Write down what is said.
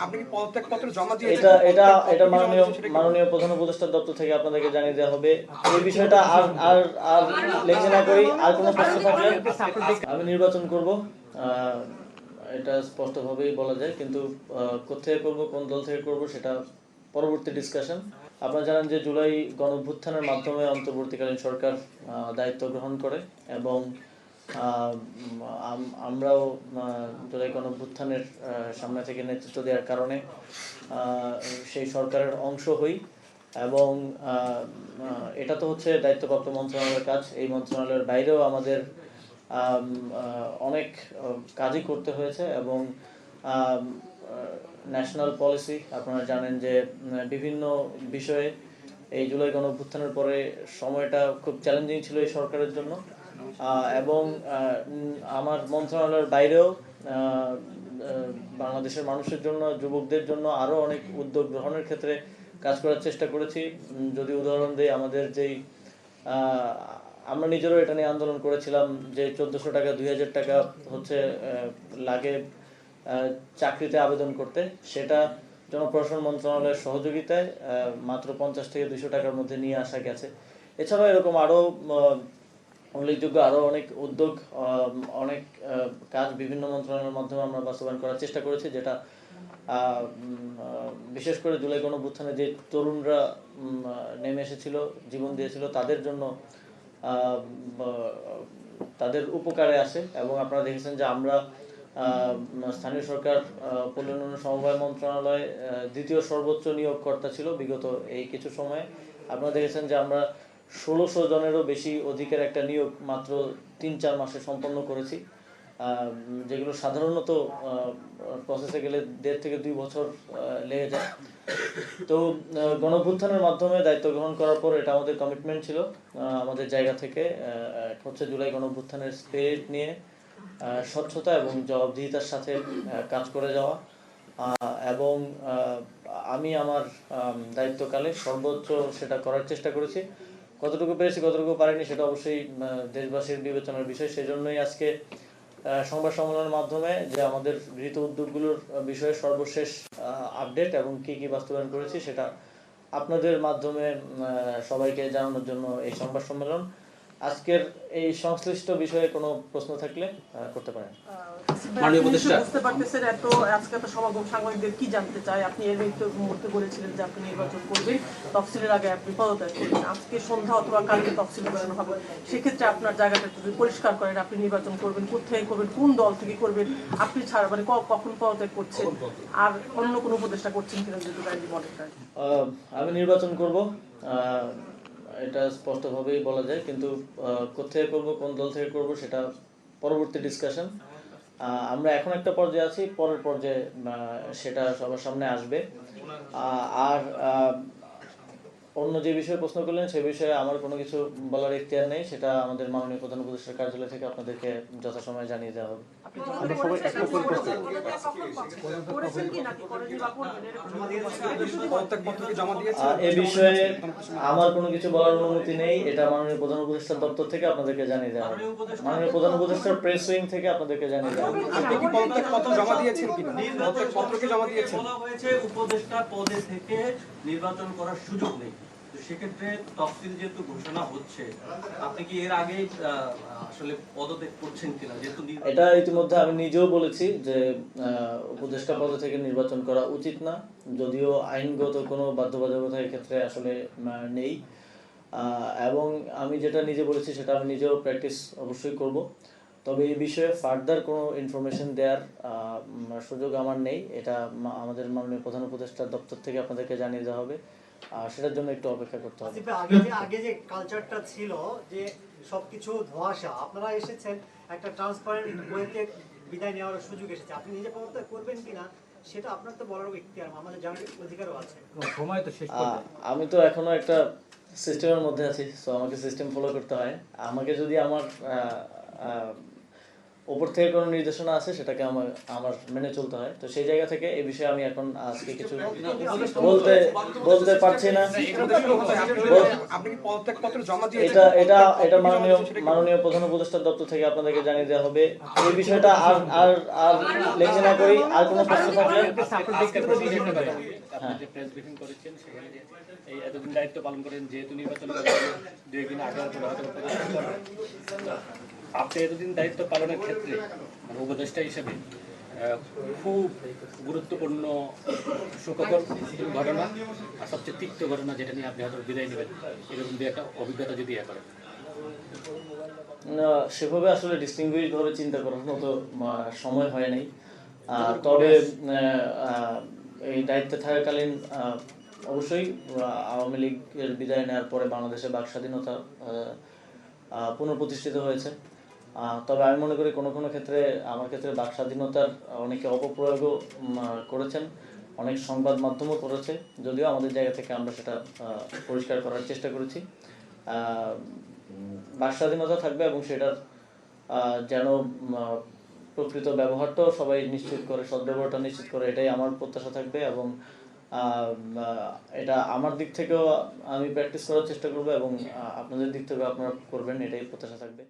আপনি কি পদত্যাগপত্র জমা এটা দিয়েছেন? এটা এটা মাননীয় প্রধান উপদেষ্টার দপ্তর থেকে আপনাদেরকে জানিয়ে দেওয়া হবে। এই বিষয়টা আর আর আর লেখে না করি। আর কোনো প্রশ্ন থাকলে আমি নির্বাচন করব, এটা স্পষ্টভাবেই বলা যায়, কিন্তু কোথায় করব, কোন দল থেকে করব, সেটা পরবর্তী ডিসকাশন। আপনারা জানেন যে জুলাই গণঅভ্যুত্থানের মাধ্যমে অন্তর্বর্তীকালীন সরকার দায়িত্ব গ্রহণ করে এবং আমরাও জুলাই গণঅভ্যুত্থানের সামনে থেকে নেতৃত্ব দেওয়ার কারণে সেই সরকারের অংশ হই এবং এটা তো হচ্ছে দায়িত্বপ্রাপ্ত মন্ত্রণালয়ের কাজ। এই মন্ত্রণালয়ের বাইরেও আমাদের অনেক কাজই করতে হয়েছে এবং ন্যাশনাল পলিসি আপনারা জানেন যে বিভিন্ন বিষয়ে এই জুলাই গণঅভ্যুত্থানের পরে সময়টা খুব চ্যালেঞ্জিং ছিল এই সরকারের জন্য এবং আমার মন্ত্রণালয়ের বাইরেও বাংলাদেশের মানুষের জন্য, যুবকদের জন্য আরও অনেক উদ্যোগ গ্রহণের ক্ষেত্রে কাজ করার চেষ্টা করেছি। যদি উদাহরণ দিই, আমাদের যেই আমরা নিজেরও এটা নিয়ে আন্দোলন করেছিলাম যে 1400 টাকা 2000 টাকা হচ্ছে লাগে চাকরিতে আবেদন করতে, সেটা জনপ্রশাসন মন্ত্রণালয়ের সহযোগিতায় মাত্র 50 থেকে 200 টাকার মধ্যে নিয়ে আসা গেছে। এছাড়াও এরকম আরও উল্লেখযোগ্য আরও অনেক উদ্যোগ, অনেক কাজ বিভিন্ন মন্ত্রণালয়ের মাধ্যমে আমরা বাস্তবায়ন করার চেষ্টা করেছি, যেটা বিশেষ করে জুলাই গণঅভ্যুত্থানে যে তরুণরা নেমে এসেছিল, জীবন দিয়েছিল, তাদের জন্য তাদের উপকারে আসে। এবং আপনারা দেখেছেন যে আমরা স্থানীয় সরকার পল্লী উন্নয়ন সমবায় মন্ত্রণালয় দ্বিতীয় সর্বোচ্চ নিয়োগকর্তা ছিল বিগত এই কিছু সময়ে। আপনারা দেখেছেন যে আমরা 1600 জনেরও বেশি অধিকের একটা নিয়োগ মাত্র 3-4 মাসে সম্পন্ন করেছি, যেগুলো সাধারণত প্রসেসে গেলে 1.5 থেকে 2 বছর লেগে যায়। তো গণঅভ্যুত্থানের মাধ্যমে দায়িত্ব গ্রহণ করার পর এটা আমাদের কমিটমেন্ট ছিল আমাদের জায়গা থেকে, হচ্ছে জুলাই গণঅভ্যুত্থানের স্পিরিট নিয়ে স্বচ্ছতা এবং জবাবদিহিতার সাথে কাজ করে যাওয়া এবং আমি আমার দায়িত্বকালে সর্বোচ্চ সেটা করার চেষ্টা করেছি। কতটুকু পেরেছি কতটুকু পারিনি সেটা অবশ্যই দেশবাসীর বিবেচনার বিষয়। সেজন্যই আজকে সংবাদ সম্মেলনের মাধ্যমে যে আমাদের গৃহীত উদ্যোগগুলোর বিষয়ে সর্বশেষ আপডেট এবং কি কি বাস্তবায়ন করেছি সেটা আপনাদের মাধ্যমে সবাইকে জানানোর জন্য এই সংবাদ সম্মেলন। আজকের এই সংশ্লিষ্ট বিষয়ে কোনো প্রশ্ন থাকলে করতে পারেন। মাননীয় উপদেষ্টা, বুঝতে পারতেছেন এত আজকে এত সমাগম সাংবাদিকদের কি জানতে চাই? আপনি এর মুহূর্তে বলেছিলেন যে আপনি নির্বাচন করবেন, তফসিলের আগে আপনি পদত্যাগ করবেন। আজকে সন্ধ্যা অথবা কালকে তফসিল ঘোষণা হবে, সেক্ষেত্রে আপনার জায়গাটা যদি পরিষ্কার করেন, আপনি নির্বাচন করবেন, কোথায় করবেন, কোন দল থেকে করবেন, আপনি ছাড়া মানে কখন পদত্যাগ করছেন, আর অন্য কোনো উপদেষ্টা করছেন কিনা যদি কাইন্ডলি বলেন। আমি নির্বাচন করব, এটা স্পষ্টভাবেই বলা যায়, কিন্তু কোথায় করব, কোন দল থেকে করব, সেটা পরবর্তী ডিসকাশন। আমরা এখন একটা পর্যায়ে আছি, পরের পর্যায়ে সেটা সবার সামনে আসবে। আর অন্য যে বিষয়ে প্রশ্ন করলেন সে বিষয়ে আমার কোনো কিছু বলার ইখতিয়ার নেই, সেটা আমাদের মাননীয় প্রধান উপদেষ্টার কার্যালয় থেকে আপনাদেরকে যথাসময়ে জানিয়ে দেওয়া হবে। এ বিষয়ে আমার কোনো কিছু বলার অনুমতি নেই, এটা মাননীয় প্রধান উপদেষ্টার দপ্তর থেকে আপনাদেরকে জানিয়ে দেওয়া হবে। মাননীয় প্রধান উপদেষ্টার প্রেস উইং থেকে আপনাদেরকে জানিয়ে দেওয়া হবে। আপনি কি পদত্যাগপত্র জমা দিয়েছেন কিনা? পদত্যাগপত্র কি জমা দিয়েছেন? বলা হয়েছে উপদেষ্টা পদে থেকে নির্বাচন করার সুযোগ নেই। তো সেক্ষেত্রে তফসিল যেহেতু ঘোষণা হচ্ছে, আপনি কি এর আগে আসলে পদত্যাগ করছেন কিনা? যেহেতু এটা ইতিমধ্যে আমি নিজেও বলেছি যে উপদেষ্টা পদে থেকে নির্বাচন করা উচিত না, যদিও আইনগত কোনো বাধ্যবাধকতা এক্ষেত্রে আসলে নেই। এবং আমি যেটা নিজে বলেছি সেটা আমি নিজেও প্র্যাকটিস অবশ্যই করব। তবে এই বিষয়ে ফার্দার কোনো ইনফরমেশন দেওয়ার সুযোগ আমার নেই, এটা আমাদের মাননীয় প্রধান উপদেষ্টার দপ্তর থেকে আপনাদেরকে জানিয়ে দেওয়া হবে। সেটার জন্য একটু অপেক্ষা করতে হবে। আগে যে কালচারটা ছিল যে সবকিছু ধোঁয়াশা, আপনারা এসেছেন একটা ট্রান্সপারেন্ট ওয়েতে বিদায় নেওয়ার সুযোগ এসেছে। আপনি নিজে পদত্যাগ করবেন কিনা সেটা আপনার তো বলার ইখতিয়ার, আমাদের জানার অধিকারও আছে। আমি তো এখনো একটা সিস্টেমের মধ্যে আছি, সো আমাকে সিস্টেম ফলো করতে হয়। আমাকে যদি আমার ওপর থেকে কোনো নির্দেশনা আছে সেটাকে আমার মেনে চলতে হয়। তো সেই জায়গা থেকে এই বিষয়ে আমি এখন আজকে কিছু বলতে পারছি না। আপনি কি পদত্যাগপত্র জমা দিয়েছেন? এটা মাননীয় প্রধান উপদেষ্টার দপ্তর থেকে আপনাদেরকে জানিয়ে দেওয়া হবে। এই বিষয়টা আর লেখে না করি। আর কোনো প্রশ্ন থাকলে আপনি যে প্রেস ব্রিফিং করেছেন সেখানে যে এই এতদিন দায়িত্ব পালন করেন, যেহেতু নির্বাচন দু একদিন আগে আপনি এতদিন দায়িত্ব পালনের ক্ষেত্রে মানে উপদেষ্টা হিসেবে খুব গুরুত্বপূর্ণ সুখকর ঘটনা আর সবচেয়ে তিক্ত ঘটনা যেটা নিয়ে আপনি হয়তো বিদায় নেবেন, এরকম দু একটা অভিজ্ঞতা যদি করেন। সেভাবে আসলে ডিস্টিংগুইশ ভাবে চিন্তা করার মতো সময় হয় নাই। তবে এই দায়িত্বে থাকাকালীন অবশ্যই আওয়ামী লীগের বিদায় নেওয়ার পরে বাংলাদেশে বাক স্বাধীনতা পুনঃপ্রতিষ্ঠিত হয়েছে। তবে আমি মনে করি কোনো কোনো ক্ষেত্রে আমার ক্ষেত্রে বাক স্বাধীনতার অনেকে অপপ্রয়োগও করেছেন, অনেক সংবাদ মাধ্যমও করেছে, যদিও আমাদের জায়গা থেকে আমরা সেটা পরিষ্কার করার চেষ্টা করেছি। বাক স্বাধীনতা থাকবে এবং সেটার যেন প্রকৃত ব্যবহারটাও সবাই নিশ্চিত করে, সদ্ব্যবহারটা নিশ্চিত করে, এটাই আমার প্রত্যাশা থাকবে। এবং এটা আমার দিক থেকেও আমি প্র্যাকটিস করার চেষ্টা করবো এবং আপনাদের দিক থেকেও আপনারা করবেন, এটাই প্রত্যাশা থাকবে।